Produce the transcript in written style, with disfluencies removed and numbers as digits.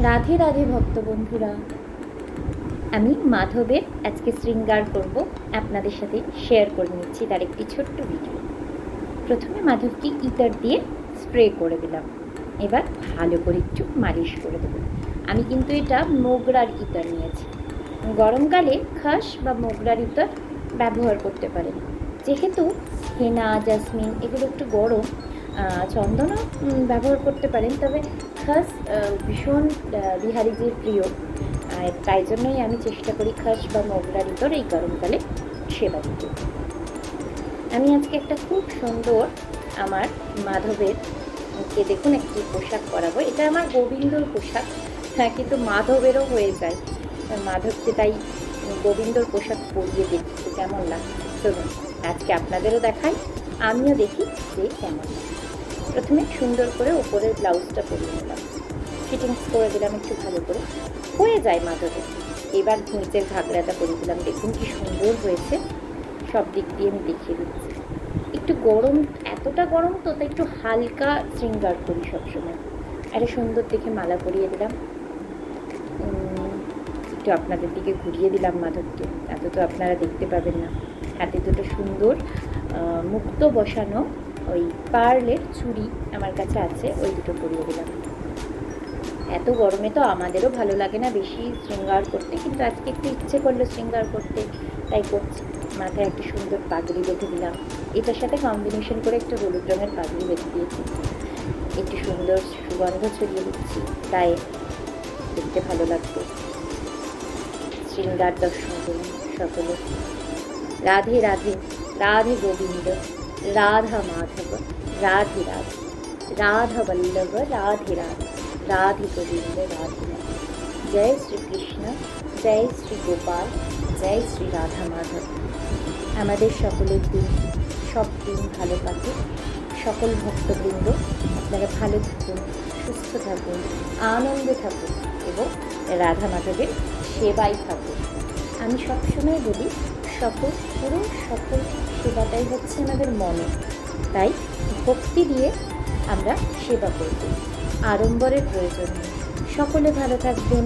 রাধে রাধে ভক্ত বন্ধুরা, আমি মাধবের আজকে শৃঙ্গার করব আপনাদের সাথে শেয়ার করে নিচ্ছি তার একটি ছোট্ট ভিডিও। প্রথমে মাধবকে ইতার দিয়ে স্প্রে করে দিলাম, এবার ভালো করে একটু মালিশ করে দেবো। আমি কিন্তু এটা মোগরার ইতার নিয়েছি। গরমকালে খাস বা মোগরার ইতার ব্যবহার করতে পারেন। যেহেতু হেনা, জাসমিন এগুলো একটু গরম, চন্দনও ব্যবহার করতে পারেন, তবে খাস ভীষণ বিহারিজির প্রিয়, তাই জন্যই আমি চেষ্টা করি খাস বা মোগরার ইতর এই গরমকালে সেবা দিতে। আমি আজকে একটা খুব সুন্দর আমার মাধবের কে দেখুন একটি পোশাক পরাবো। এটা আমার গোবিন্দর পোশাক, হ্যাঁ, কিন্তু মাধবেরও হয়ে যায়। মাধবকে তাই গোবিন্দর পোশাক পরিয়ে দেখছি কেমন লাগে। চলুন আজকে আপনাদেরও দেখাই, আমিও দেখি যে কেমন লাগে। প্রথমে সুন্দর করে ওপরের ব্লাউজটা পরিয়ে নিলাম, ফিটিংস করে দিলাম একটু ভালো করে, হয়ে যায় মাধবের। এবার নিচের ঘাগরাটা পরিয়ে দিলাম, দেখুন কি সুন্দর হয়েছে। সব দিক দিয়ে আমি দেখিয়ে দিচ্ছি। একটু গরম, এতটা গরম তো, তাই একটু হালকা শৃঙ্গার করি সবসময়। একটা সুন্দর দেখে মালা পরিয়ে দিলাম, একটু আপনাদের দিকে ঘুরিয়ে দিলাম মাধবকে, এত তো আপনারা দেখতে পাবেন না। হাতে দুটো সুন্দর মুক্ত বসানো ওই পার্লের চুড়ি আমার কাছে আছে, ওই দুটো পরিয়ে দিলাম। এত গরমে তো আমাদেরও ভালো লাগে না বেশি শৃঙ্গার করতে, কিন্তু আজকে একটু ইচ্ছে করলো শৃঙ্গার করতে, তাই করছি। মাথায় একটা সুন্দর পাগড়ি বেঁধে দিলাম, এটার সাথে কম্বিনেশন করে একটা হলুদ রঙের পাগড়ি বেঁধে দিয়েছি। একটু সুন্দর সুগন্ধ ছড়িয়ে দিচ্ছি, তাই দেখতে ভালো লাগবে। শৃঙ্গার দর্শন করুন সকলে। রাধে রাধে, রাধে গোবিন্দ, রাধা মাধব, রাধে রাধে, রাধা বল্লভ, রাধে রাধে, রাধে গোবিন্দ, রাধে রাধে। জয় শ্রীকৃষ্ণ, জয় শ্রী গোপাল, জয় শ্রী রাধা মাধব। আমাদের সকলের দিন, সব দিন ভালো কাটুক। সকল ভক্তবৃন্দ আপনারা ভালো থাকুন, সুস্থ থাকুন, আনন্দে থাকুন এবং রাধা মাধবের সেবাই থাকুন। আমি সবসময় বলি, পুরো সকল সেবাটাই হচ্ছে আমাদের মনে, তাই ভক্তি দিয়ে আমরা সেবা করব, আড়ম্বরের প্রয়োজন নেই। সকলে ভালো থাকবেন।